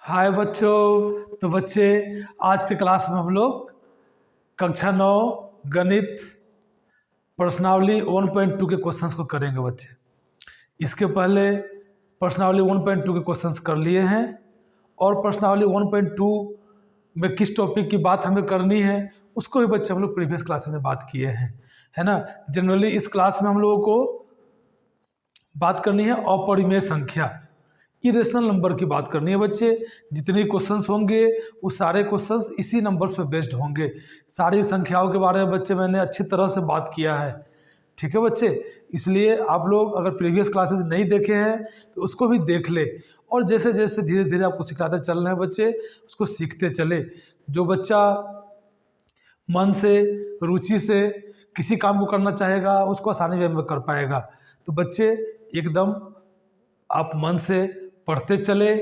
हाय बच्चों। तो बच्चे आज के क्लास में हम लोग कक्षा 9 गणित प्रश्नावली 1.2 के क्वेश्चंस को करेंगे बच्चे। इसके पहले प्रश्नावली 1.2 के क्वेश्चंस कर लिए हैं और प्रश्नावली 1.2 में किस टॉपिक की बात हमें करनी है उसको भी बच्चे हम लोग प्रीवियस क्लासेस में बात किए हैं, है ना। जनरली इस क्लास में हम लोगों को बात करनी है अपरिमेय संख्या, इरेशनल नंबर की बात करनी है बच्चे। जितने क्वेश्चंस होंगे वो सारे क्वेश्चंस इसी नंबर्स पे बेस्ड होंगे। सारी संख्याओं के बारे में बच्चे मैंने अच्छी तरह से बात किया है, ठीक है बच्चे। इसलिए आप लोग अगर प्रीवियस क्लासेस नहीं देखे हैं तो उसको भी देख ले और जैसे जैसे धीरे धीरे आपको सिखाते चल रहे हैं बच्चे उसको सीखते चले। जो बच्चा मन से रुचि से किसी काम को करना चाहेगा उसको आसानी में कर पाएगा। तो बच्चे एकदम आप मन से पढ़ते चले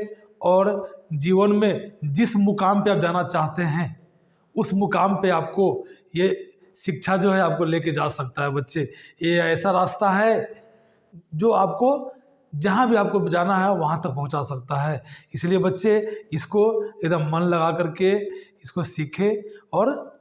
और जीवन में जिस मुकाम पे आप जाना चाहते हैं उस मुकाम पे आपको ये शिक्षा जो है आपको लेके जा सकता है बच्चे। ये ऐसा रास्ता है जो आपको जहाँ भी आपको जाना है वहाँ तक पहुँचा सकता है। इसलिए बच्चे इसको एकदम मन लगा करके इसको सीखें और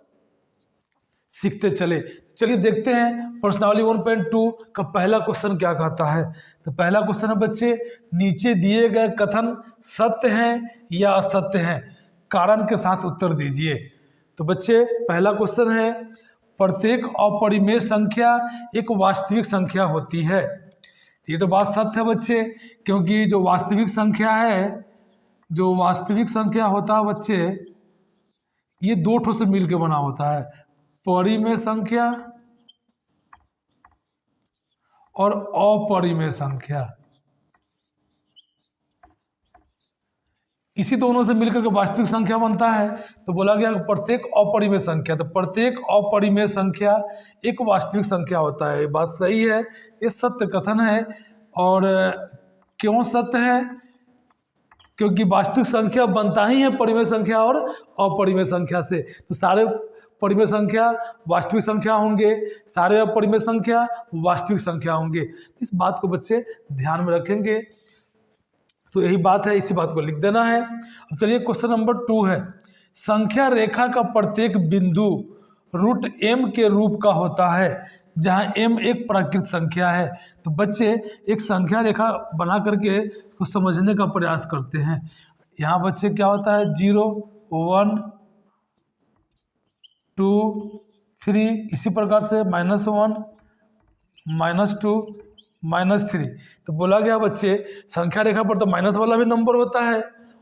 सीखते चले। चलिए देखते हैं प्रश्नावली 1.2 का पहला क्वेश्चन क्या कहता है। तो पहला क्वेश्चन है बच्चे, नीचे दिए गए कथन सत्य हैं या असत्य हैं, कारण के साथ उत्तर दीजिए। तो बच्चे पहला क्वेश्चन है, प्रत्येक अपरिमेय संख्या एक वास्तविक संख्या होती है। ये तो बात सत्य है बच्चे, क्योंकि जो वास्तविक संख्या होता है बच्चे ये दो ठो से मिलकर बना होता है, परिमेय संख्या और अपरिमेय संख्या। इसी दोनों से मिलकर के वास्तविक संख्या बनता है। तो बोला गया प्रत्येक अपरिमेय संख्या, तो प्रत्येक अपरिमेय संख्या एक वास्तविक संख्या होता है। ये बात सही है, ये सत्य कथन है। और क्यों सत्य है? क्योंकि वास्तविक संख्या बनता ही है परिमेय संख्या और अपरिमेय संख्या से। तो सारे परिमेय संख्या वास्तविक संख्या होंगे, सारे अपरिमेय संख्या वास्तविक संख्या होंगे। इस बात को बच्चे ध्यान में रखेंगे। तो यही बात है, इसी बात को लिख देना है। अब चलिए क्वेश्चन नंबर 2 है, संख्या रेखा का प्रत्येक बिंदु रूट m के रूप का होता है जहां m एक प्राकृत संख्या है। तो बच्चे एक संख्या रेखा बना करके उसको समझने का प्रयास करते हैं। यहाँ बच्चे क्या होता है, 0 1 2 3, इसी प्रकार से -1 -2 -3। तो बोला गया बच्चे संख्या रेखा पर तो माइनस वाला भी नंबर होता है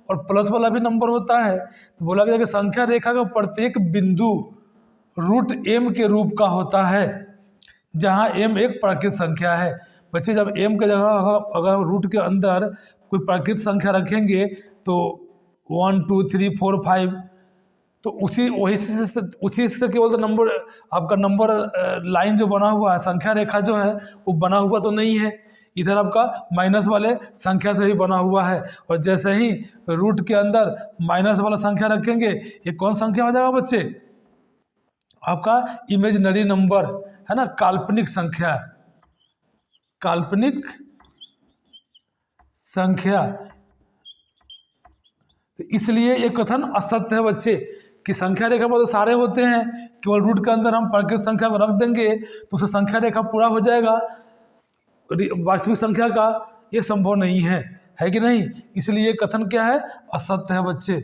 और प्लस वाला भी नंबर होता है। तो बोला गया कि संख्या रेखा का प्रत्येक बिंदु रूट m के रूप का होता है जहां m एक प्राकृत संख्या है। बच्चे जब m के जगह अगर रूट के अंदर कोई प्राकृत संख्या रखेंगे तो 1 2 3 4 5, तो उसी से केवल तो नंबर आपका नंबर लाइन जो बना हुआ है, संख्या रेखा जो है वो बना हुआ तो नहीं है, इधर आपका माइनस वाले संख्या से ही बना हुआ है। और जैसे ही रूट के अंदर माइनस वाला संख्या रखेंगे ये कौन संख्या हो जाएगा बच्चे, आपका इमेजिनरी नंबर है ना, काल्पनिक संख्या, काल्पनिक संख्या। तो इसलिए ये कथन असत्य है बच्चे कि संख्या रेखा पर तो सारे होते हैं, केवल रूट के अंदर हम प्राकृत संख्या को रख देंगे तो उससे संख्या रेखा पूरा हो जाएगा, वास्तविक संख्या का ये संभव नहीं है कि नहीं। इसलिए ये कथन क्या है, असत्य है बच्चे,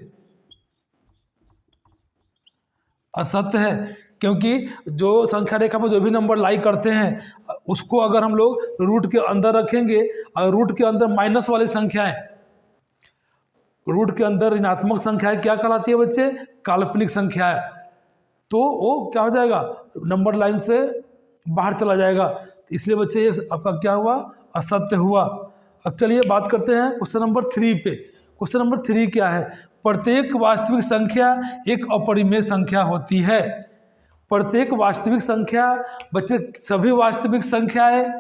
असत्य है। क्योंकि जो संख्या रेखा पर जो भी नंबर लाई करते हैं उसको अगर हम लोग रूट के अंदर रखेंगे और रूट के अंदर माइनस वाली संख्याएं, रूट के अंदर ऋणात्मक संख्याएं क्या कहलाती है बच्चे, काल्पनिक संख्या है, तो वो क्या हो जाएगा, नंबर लाइन से बाहर चला जाएगा। इसलिए बच्चे ये आपका क्या हुआ, असत्य हुआ। अब चलिए बात करते हैं क्वेश्चन नंबर 3 पे। क्वेश्चन नंबर 3 क्या है, प्रत्येक वास्तविक संख्या एक अपरिमेय संख्या होती है। प्रत्येक वास्तविक संख्या बच्चे, सभी वास्तविक संख्याएं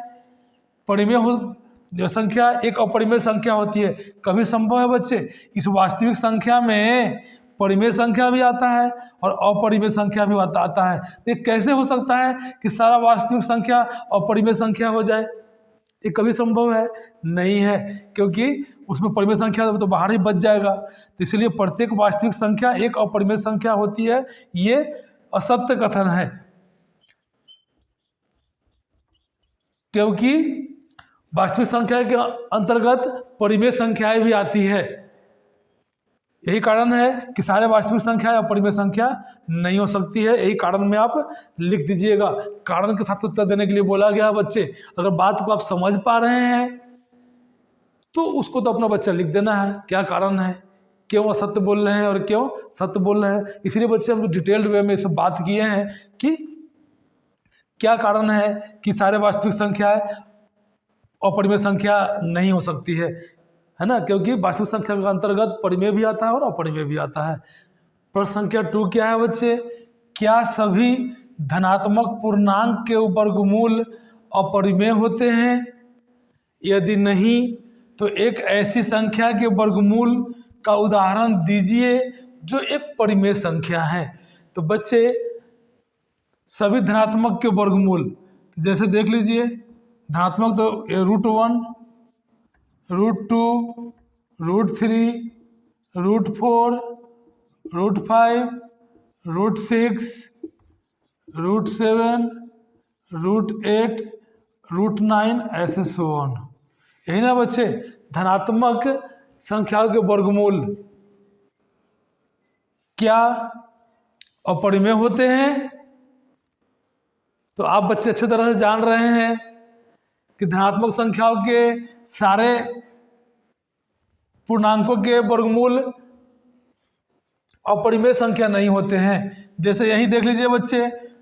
परिमेय हो, संख्या एक अपरिमेय संख्या होती है। कभी संभव है बच्चे इस वास्तविक संख्या में परिमेय संख्या भी आता है और अपरिमेय संख्या भी आता है। तो ये कैसे हो सकता है कि सारा वास्तविक संख्या अपरिमेय संख्या हो जाए, ये कभी संभव है नहीं है। क्योंकि उसमें परिमेय संख्या तो बाहर ही बच जाएगा। तो इसलिए प्रत्येक वास्तविक संख्या एक अपरिमेय संख्या होती है, ये असत्य कथन है, क्योंकि वास्तविक संख्या के अंतर्गत परिमेय संख्याएं भी आती है। यही कारण है कि सारे वास्तविक संख्या या परिमेय संख्या नहीं हो सकती है। यही कारण में आप लिख दीजिएगा। कारण के साथ उत्तर देने के लिए बोला गया बच्चे। अगर बात को आप समझ पा रहे हैं तो उसको तो अपना बच्चा लिख देना है, क्या कारण है, क्यों असत्य बोल रहे हैं और क्यों सत्य बोल रहे हैं। इसीलिए बच्चे हम लोग डिटेल्ड वे में सब बात किए हैं कि क्या कारण है कि सारे वास्तविक संख्याएं अपरिमेय संख्या नहीं हो सकती है ना, क्योंकि वास्तविक संख्या के अंतर्गत परिमेय भी आता है और अपरिमेय भी आता है। प्रश्न संख्या 2 क्या है बच्चे, क्या सभी धनात्मक पूर्णांक के वर्गमूल अपरिमेय होते हैं? यदि नहीं तो एक ऐसी संख्या के वर्गमूल का उदाहरण दीजिए जो एक परिमेय संख्या है। तो बच्चे सभी धनात्मक के वर्गमूल जैसे देख लीजिए, धनात्मक तो √1, √2, √3, √4, √5, √6, √7, √8, √9 ऐसे सो ऑन। यही ना बच्चे धनात्मक संख्याओं के वर्गमूल क्या अपरिमेय होते हैं? तो आप बच्चे अच्छी तरह से जान रहे हैं कि धनात्मक संख्याओं के सारे पूर्णांकों के वर्गमूल अपरिमेय संख्या नहीं होते हैं। जैसे यही देख लीजिए बच्चे,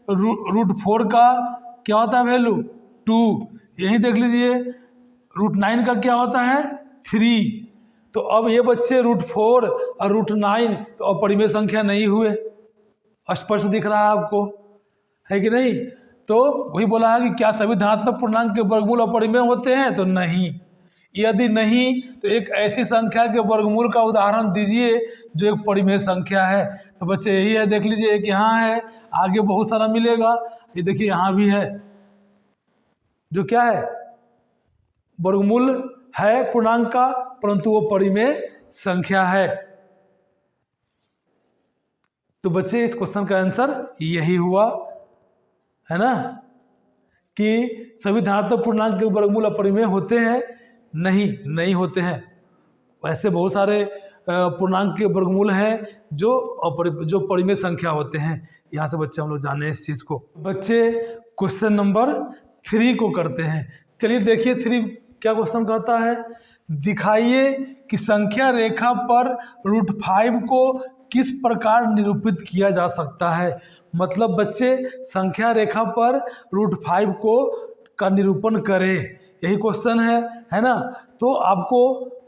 √4 का क्या होता है वैल्यू 2, यही देख लीजिए √9 का क्या होता है 3। तो अब ये बच्चे √4 और √9 तो अपरिमेय संख्या नहीं हुए, स्पष्ट दिख रहा है आपको, है कि नहीं? तो वही बोला है कि क्या सभी धनात्मक पूर्णांक के वर्गमूल अपरिमेय होते हैं? तो नहीं। यदि नहीं तो एक ऐसी संख्या के वर्गमूल का उदाहरण दीजिए जो एक परिमेय संख्या है। तो बच्चे यही है, देख लीजिए, एक यहाँ है, आगे बहुत सारा मिलेगा, ये देखिए यहाँ भी है, जो क्या है वर्गमूल है पूर्णांक का, परंतु वो परिमेय संख्या है। तो बच्चे इस क्वेश्चन का आंसर यही हुआ, है ना, कि सभी धनात्मक पूर्णांक के वर्गमूल अपरिमेय होते हैं? नहीं होते हैं। ऐसे बहुत सारे पूर्णांक के वर्गमूल हैं जो परिमेय संख्या होते हैं। यहाँ से बच्चे हम लोग जाने इस चीज़ को। बच्चे क्वेश्चन नंबर 3 को करते हैं। चलिए देखिए 3 क्या क्वेश्चन कहता है, दिखाइए कि संख्या रेखा पर √5 को किस प्रकार निरूपित किया जा सकता है। मतलब बच्चे संख्या रेखा पर √5 को का निरूपण करें, यही क्वेश्चन है ना। तो आपको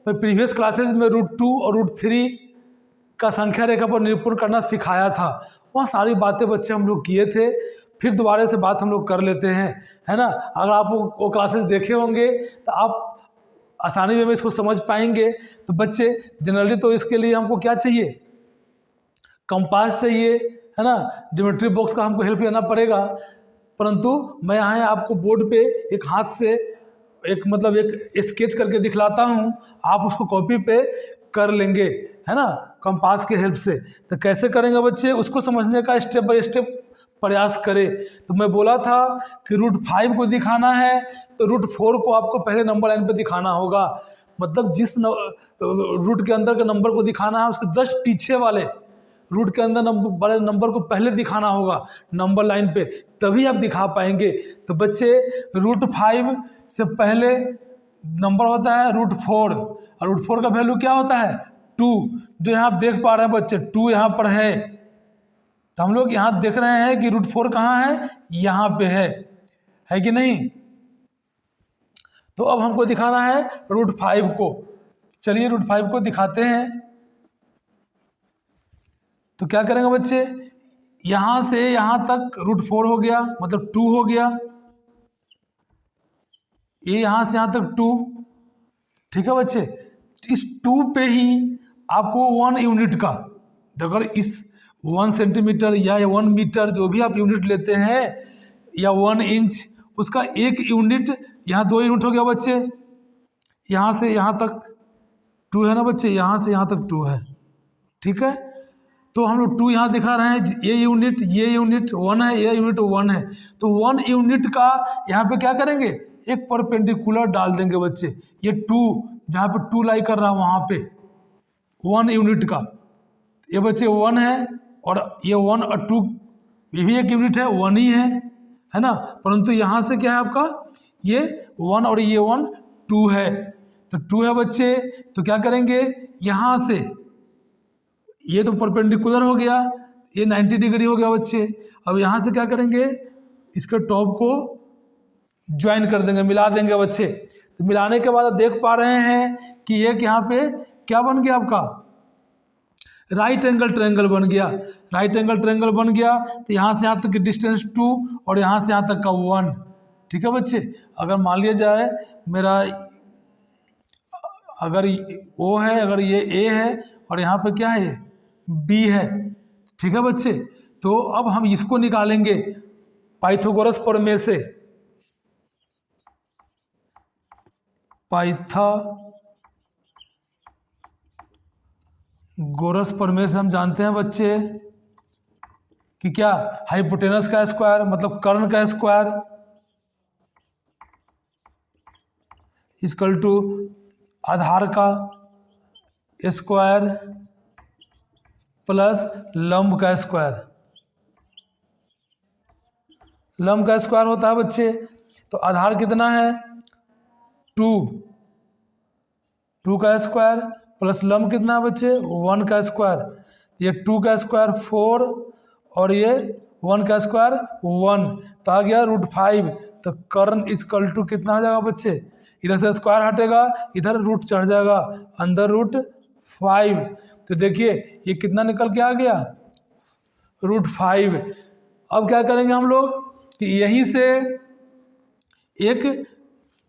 प्रीवियस क्लासेस में √2 और √3 का संख्या रेखा पर निरूपण करना सिखाया था, वहाँ सारी बातें बच्चे हम लोग किए थे। फिर दोबारा से बात हम लोग कर लेते हैं, है ना। अगर आप वो क्लासेस देखे होंगे तो आप आसानी में इसको समझ पाएंगे। तो बच्चे जनरली तो इसके लिए हमको क्या चाहिए, कंपास चाहिए, है ना, ज्योमेट्री बॉक्स का हमको हेल्प लेना पड़ेगा। परंतु मैं यहाँ आपको बोर्ड पे एक हाथ से एक स्केच करके दिखलाता हूँ, आप उसको कॉपी पे कर लेंगे, है ना, कंपास के हेल्प से। तो कैसे करेंगे बच्चे, उसको समझने का स्टेप बाय स्टेप प्रयास करें। तो मैं बोला था कि √5 को दिखाना है तो √4 को आपको पहले नंबर लाइन पे दिखाना होगा। मतलब जिस रूट के अंदर के नंबर को दिखाना है उसके जस्ट पीछे वाले रूट के अंदर बड़े नंबर को पहले दिखाना होगा नंबर लाइन पे, तभी आप दिखा पाएंगे। तो बच्चे √5 से पहले नंबर होता है √4 और √4 का वैल्यू क्या होता है 2, जो यहाँ आप देख पा रहे हैं बच्चे 2 यहाँ पर है। तो हम लोग यहाँ देख रहे हैं कि √4 कहाँ है, यहाँ पे है कि नहीं। तो अब हमको दिखाना है √5 को। चलिए √5 को दिखाते हैं। तो क्या करेंगे बच्चे, यहाँ से यहाँ तक √4 हो गया, मतलब 2 हो गया, ये यहाँ से यहाँ तक 2, ठीक है बच्चे। इस 2 पे ही आपको 1 यूनिट का, अगर इस 1 सेंटीमीटर या 1 मीटर जो भी आप यूनिट लेते हैं या 1 इंच, उसका 1 यूनिट, यहाँ 2 यूनिट हो गया बच्चे, यहाँ से यहाँ तक 2 है ना बच्चे, यहाँ से यहाँ तक 2 है, ठीक है। तो हम लोग 2 यहाँ दिखा रहे हैं, ये यूनिट 1 है, ये यूनिट 1 है, तो 1 यूनिट का यहाँ पे क्या करेंगे, एक परपेंडिकुलर डाल देंगे बच्चे। ये 2 जहाँ पे 2 लाई कर रहा है वहाँ पे 1 यूनिट का, ये बच्चे 1 है, और ये 1 और 2 ये भी एक यूनिट है, 1 ही है ना। परंतु यहाँ से क्या है आपका, ये 1 और ये 1 2 है, तो 2 है बच्चे, तो क्या करेंगे यहाँ से, ये तो परपेंडिकुलर हो गया, ये 90 डिग्री हो गया बच्चे। अब यहाँ से क्या करेंगे, इसके टॉप को ज्वाइन कर देंगे, मिला देंगे बच्चे। तो मिलाने के बाद आप देख पा रहे हैं कि एक यहाँ पे क्या बन गया आपका, राइट एंगल ट्रायंगल बन गया। राइट एंगल ट्रायंगल बन गया, तो यहाँ से यहाँ तक की डिस्टेंस 2 और यहाँ से यहाँ तक का 1, ठीक है बच्चे। अगर मान लिया जाए मेरा, अगर O है, अगर ये A है, और यहाँ पे क्या है, B है, ठीक है बच्चे। तो अब हम इसको निकालेंगे पाइथागोरस प्रमेय से। पाइथागोरस प्रमेय से हम जानते हैं बच्चे कि क्या, हाइपोटेनस का स्क्वायर मतलब कर्ण का स्क्वायर इक्वल टू आधार का स्क्वायर प्लस लंब का स्क्वायर। लंब का स्क्वायर होता है बच्चे, तो आधार कितना है 2 का स्क्वायर प्लस लंब कितना है बच्चे 1 का स्क्वायर। ये 2 का स्क्वायर 4 और ये 1 का स्क्वायर 1, तो आ गया √5। तो कर्ण इक्वल टू कितना हो जाएगा बच्चे, इधर से स्क्वायर हटेगा, इधर रूट चढ़ जाएगा, अंदर √5। तो देखिए ये कितना निकल के आ गया √5। अब क्या करेंगे हम लोग कि यहीं से एक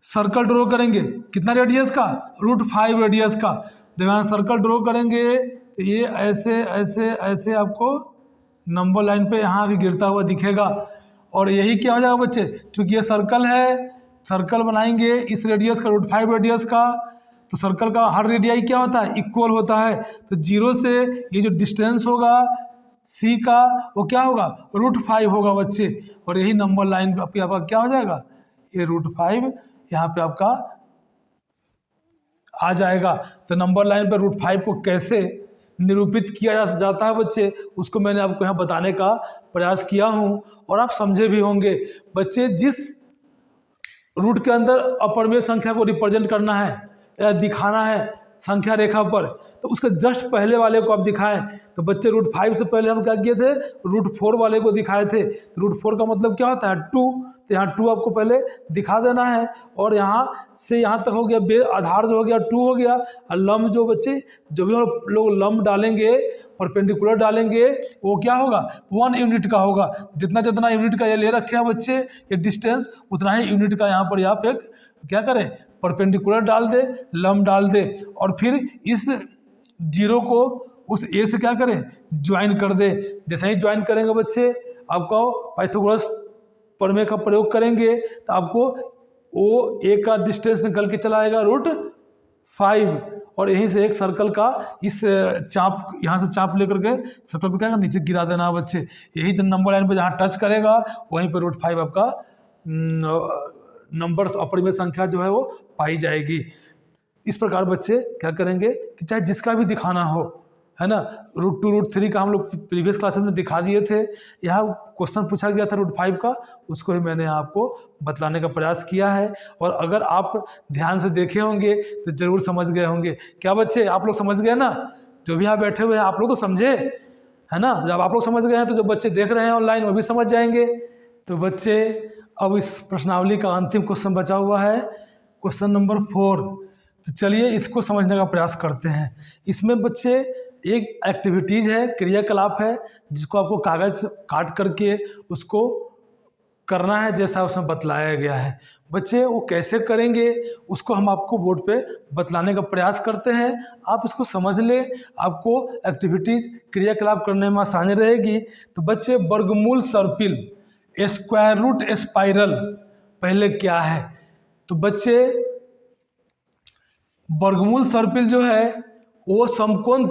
सर्कल ड्रॉ करेंगे, कितना रेडियस का, √5 रेडियस का। जब यहाँ सर्कल ड्रॉ करेंगे तो ये ऐसे ऐसे ऐसे आपको नंबर लाइन पे यहाँ आगे गिरता हुआ दिखेगा, और यही क्या हो जाएगा बच्चे, चूंकि ये सर्कल है, सर्कल बनाएंगे इस रेडियस का √5 रेडियस का, तो सर्कल का हर रेडियाई क्या होता है, इक्वल होता है। तो 0 से ये जो डिस्टेंस होगा C का वो क्या होगा √5 होगा बच्चे, और यही नंबर लाइन पे आपका क्या हो जाएगा, ये √5 यहाँ पे आपका आ जाएगा। तो नंबर लाइन पर √5 को कैसे निरूपित किया जाता है बच्चे, उसको मैंने आपको यहाँ बताने का प्रयास किया हूँ, और आप समझे भी होंगे बच्चे। जिस रूट के अंदर अपरिमेय संख्या को रिप्रेजेंट करना है या दिखाना है संख्या रेखा पर, तो उसके जस्ट पहले वाले को आप दिखाएं। तो बच्चे √5 से पहले हम क्या किए थे, √4 वाले को दिखाए थे। तो √4 का मतलब क्या होता है 2, तो यहाँ 2 आपको पहले दिखा देना है, और यहाँ से यहाँ तक हो गया, आधार जो हो गया 2 हो गया, और लंब जो बच्चे जो भी हम लोग लंब डालेंगे परपेंडिकुलर डालेंगे वो क्या होगा 1 यूनिट का होगा। जितना जितना यूनिट का ये ले रखे हैं बच्चे ये डिस्टेंस, उतना ही यूनिट का यहाँ पर आप एक क्या करें, परपेंडिकुलर डाल दे, लंब डाल दे, और फिर इस 0 को उस A से क्या करें ज्वाइन कर दे। जैसे ही ज्वाइन करेंगे बच्चे आपको पाइथागोरस प्रमेय का प्रयोग करेंगे, तो आपको OA का डिस्टेंस निकल के चला आएगा √5, और यहीं से एक सर्कल का इस चाप, यहाँ से चाप लेकर के सर्कल को क्या नीचे गिरा देना है बच्चे। यही तो नंबर लाइन पे जहाँ टच करेगा वहीं पे √5 आपका नंबर अपरिमेय संख्या जो है वो पाई जाएगी। इस प्रकार बच्चे क्या करेंगे कि चाहे जिसका भी दिखाना हो, है ना, √2 √3 का हम लोग प्रीवियस क्लासेस में दिखा दिए थे। यहाँ क्वेश्चन पूछा गया था √5 का, उसको ही मैंने आपको बतलाने का प्रयास किया है, और अगर आप ध्यान से देखे होंगे तो ज़रूर समझ गए होंगे। क्या बच्चे आप लोग समझ गए ना, जो भी यहाँ बैठे हुए हैं आप लोग तो समझे, है ना। जब आप लोग समझ गए हैं तो जो बच्चे देख रहे हैं ऑनलाइन वो भी समझ जाएंगे। तो बच्चे अब इस प्रश्नावली का अंतिम क्वेश्चन बचा हुआ है, क्वेश्चन नंबर 4। तो चलिए इसको समझने का प्रयास करते हैं। इसमें बच्चे एक एक्टिविटीज़ है, क्रियाकलाप है, जिसको आपको कागज़ काट करके उसको करना है जैसा उसमें बतलाया गया है। बच्चे वो कैसे करेंगे उसको हम आपको बोर्ड पे बतलाने का प्रयास करते हैं, आप इसको समझ ले, आपको एक्टिविटीज़ क्रियाकलाप करने में आसानी रहेगी। तो बच्चे वर्गमूल सर्पिल, स्क्वायर रूट स्पाइरल पहले क्या है। तो बच्चे वर्गमूल सर्पिल जो है वो समकोण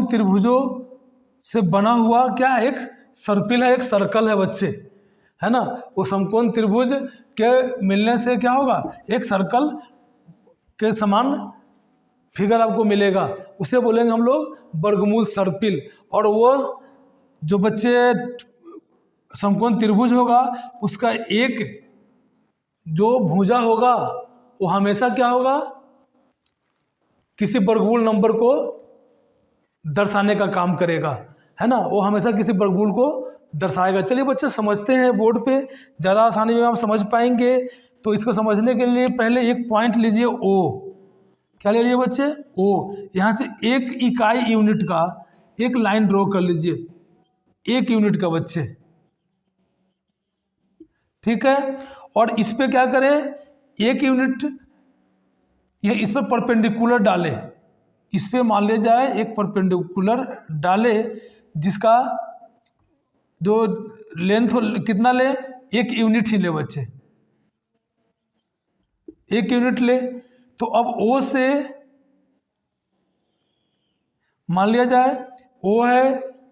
त्रिभुजों से बना हुआ क्या एक सर्पिल है, एक सर्कल है बच्चे, है ना। वो समकोण त्रिभुज के मिलने से क्या होगा, एक सर्कल के समान फिगर आपको मिलेगा, उसे बोलेंगे हम लोग वर्गमूल सर्पिल। और वो जो बच्चे समकोण त्रिभुज होगा उसका एक जो भुजा होगा वो हमेशा क्या होगा, किसी वर्गमूल नंबर को दर्शाने का काम करेगा, है ना। वो हमेशा किसी वर्गमूल को दर्शाएगा। चलिए बच्चे समझते हैं, बोर्ड पे ज़्यादा आसानी में आप समझ पाएंगे। तो इसको समझने के लिए पहले एक पॉइंट लीजिए ओ। क्या ले लिए बच्चे, ओ। यहाँ से एक इकाई यूनिट का एक लाइन ड्रॉ कर लीजिए, 1 यूनिट का बच्चे, ठीक है। और इस पे क्या करें, 1 यूनिट ये इस पर परपेंडिकुलर डाले, इस पे मान ले जाए एक परपेंडिकुलर डाले जिसका जो लेंथ कितना ले, 1 यूनिट ही ले बच्चे, 1 यूनिट ले। तो अब ओ से मान लिया जाए ओ है,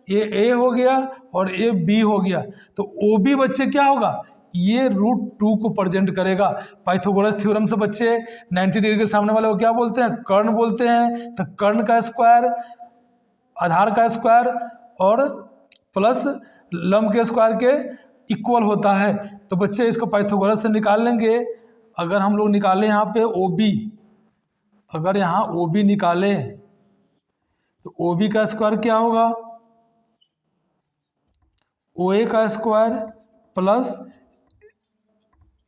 ये ए हो गया और ये बी हो गया। तो ओ बी बच्चे क्या होगा, ये √2 को प्रेजेंट करेगा। पाइथागोरस थ्योरम से बच्चे 90 डिग्री के सामने वाले को क्या बोलते हैं, कर्ण बोलते हैं। तो कर्ण का स्क्वायर आधार का स्क्वायर और प्लस लंब के स्क्वायर के इक्वल होता है। तो बच्चे इसको पाइथागोरस से निकाल लेंगे। अगर हम लोग निकालें यहाँ पे ओ बी, अगर यहाँ ओ बी निकालें तो ओ बी का स्क्वायर क्या होगा, ओ ए का स्क्वायर प्लस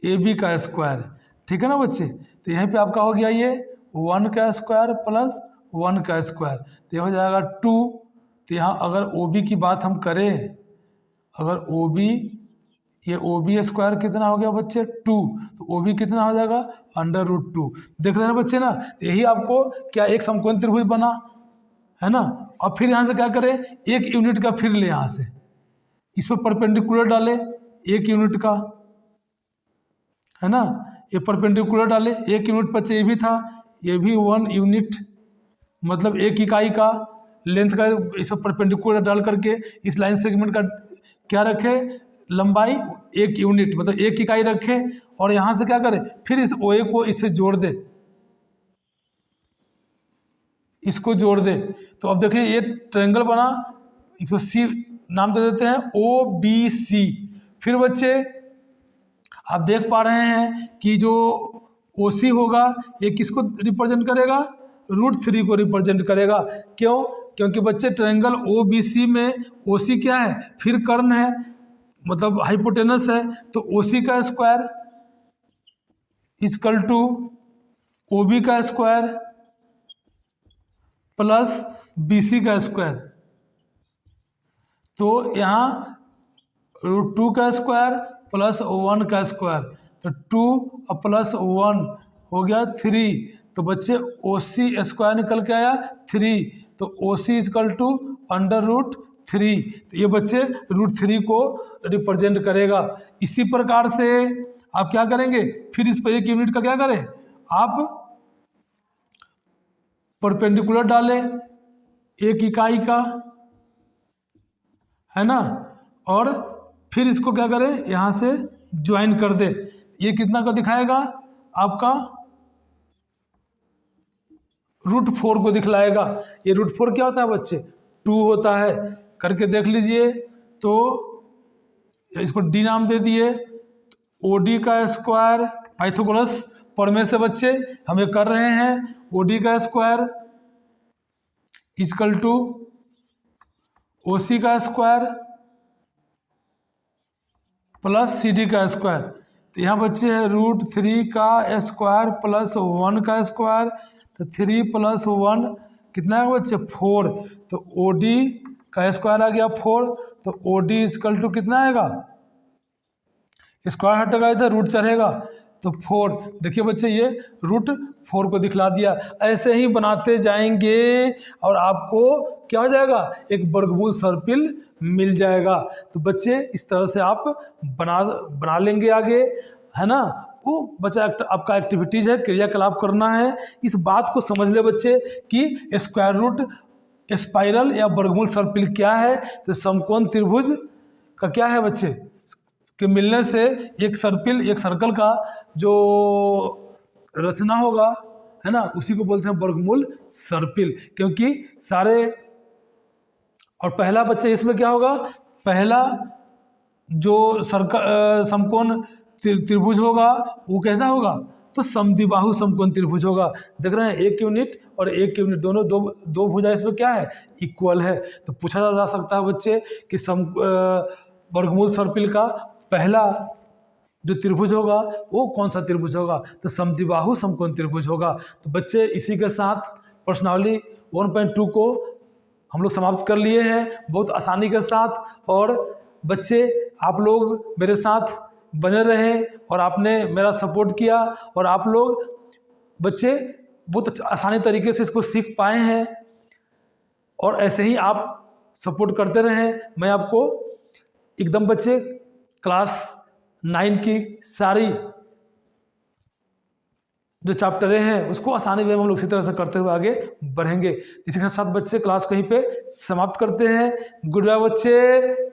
ए बी का स्क्वायर, ठीक है ना बच्चे। तो यहाँ पे आपका हो गया ये 1 का स्क्वायर प्लस 1 का स्क्वायर, तो ये हो जाएगा 2। तो यहाँ अगर ओ बी की बात हम करें, अगर ओ बी, ये ओ बी स्क्वायर कितना हो गया बच्चे 2, तो ओ बी कितना हो जाएगा √2। देख रहे हैं ना बच्चे ना। तो यही आपको क्या एक समकोण त्रिभुज बना, है ना। और फिर यहाँ से क्या करें, 1 यूनिट का फिर ले, यहाँ से इस पर परपेंडिकुलर डाले 1 यूनिट का, है ना। ये परपेंडिकुलर डाले 1 यूनिट, बच्चे ये भी था, ये भी 1 यूनिट, मतलब 1 इकाई का लेंथ का, इस पर परपेंडिकुलर डाल करके इस लाइन सेगमेंट का क्या रखे, लंबाई 1 यूनिट, मतलब 1 इकाई रखे। और यहाँ से क्या करें, फिर इस ओ ए को इससे जोड़ दे, इसको जोड़ दे। तो अब देखिए ये ट्रायंगल बना, इसको सी नाम दे देते हैं, ओ बी सी। फिर बच्चे आप देख पा रहे हैं कि जो ओ सी होगा ये किसको रिप्रेजेंट करेगा, √3 को रिप्रेजेंट करेगा। क्यों, क्योंकि बच्चे ट्रायंगल ओ बी सी में ओ सी क्या है, फिर कर्ण है, मतलब हाइपोटेनस है। तो ओ सी का square equal to O B का स्क्वायर प्लस बी सी का स्क्वायर। तो यहाँ √2 का स्क्वायर प्लस 1 का स्क्वायर, तो 2 और प्लस 1 हो गया 3। तो बच्चे ओ सी स्क्वायर निकल के आया 3, तो ओ सी इक्वल टू √3। तो ये बच्चे √3 को रिप्रेजेंट करेगा। इसी प्रकार से आप क्या करेंगे, फिर इस पर 1 यूनिट का क्या करें, आप परपेंडिकुलर डालें 1 इकाई का, है ना। और फिर इसको क्या करें, यहाँ से ज्वाइन कर दे। ये कितना का दिखाएगा, आपका √4 को दिखलाएगा। ये √4 क्या होता है बच्चे, 2 होता है। करके देख लीजिए। तो इसको डी नाम दे दिए, ओ डी का स्क्वायर, पाइथागोरस प्रमेय से बच्चे हम ये कर रहे हैं, ओ डी का square equal to O C का स्क्वायर प्लस सी डी का स्क्वायर। तो यहाँ बच्चे है √3 का स्क्वायर प्लस 1 का स्क्वायर, तो 3 + 1 कितना है बच्चे 4। तो ओ डी का स्क्वायर आ गया 4, तो ओ डी इक्वल टू कितना आएगा, स्क्वायर हटेगा इधर, रूट चढ़ेगा तो 4। देखिए बच्चे ये √4 को दिखला दिया। ऐसे ही बनाते जाएंगे और आपको क्या हो जाएगा, एक वर्गमूल सर्पिल मिल जाएगा। तो बच्चे इस तरह से आप बना लेंगे आगे, है ना। वो बच्चा आपका एक्टिविटीज़ है, क्रियाकलाप करना है। इस बात को समझ ले बच्चे कि स्क्वायर रूट स्पाइरल या वर्गमूल सर्पिल क्या है। तो समकोण त्रिभुज का क्या है बच्चे कि मिलने से एक सर्कल का जो रचना होगा, है ना, उसी को बोलते हैं वर्गमूल सर्पिल। क्योंकि सारे, और पहला बच्चे इसमें क्या होगा, पहला जो समकोण त्रिभुज होगा वो कैसा होगा, तो समद्विबाहु समकोण त्रिभुज होगा। देख रहे हैं, एक यूनिट और एक यूनिट दोनों दो भुजा इसमें क्या है, इक्वल है। तो पूछा जा सकता है बच्चे कि वर्गमूल सर्पिल का पहला जो त्रिभुज होगा वो कौन सा त्रिभुज होगा, तो समद्विबाहु समकोण त्रिभुज होगा। तो बच्चे इसी के साथ प्रश्नावली 1.2 को हम लोग समाप्त कर लिए हैं बहुत आसानी के साथ। और बच्चे आप लोग मेरे साथ बने रहें और आपने मेरा सपोर्ट किया और आप लोग बच्चे बहुत आसानी तरीके से इसको सीख पाए हैं। और ऐसे ही आप सपोर्ट करते रहें। मैं आपको एकदम बच्चे क्लास 9 की सारी जो चैप्टरें हैं उसको आसानी में हम लोग इसी तरह से करते हुए आगे बढ़ेंगे। इसी के साथ बच्चे क्लास कहीं पे समाप्त करते हैं। गुड बाय बच्चे।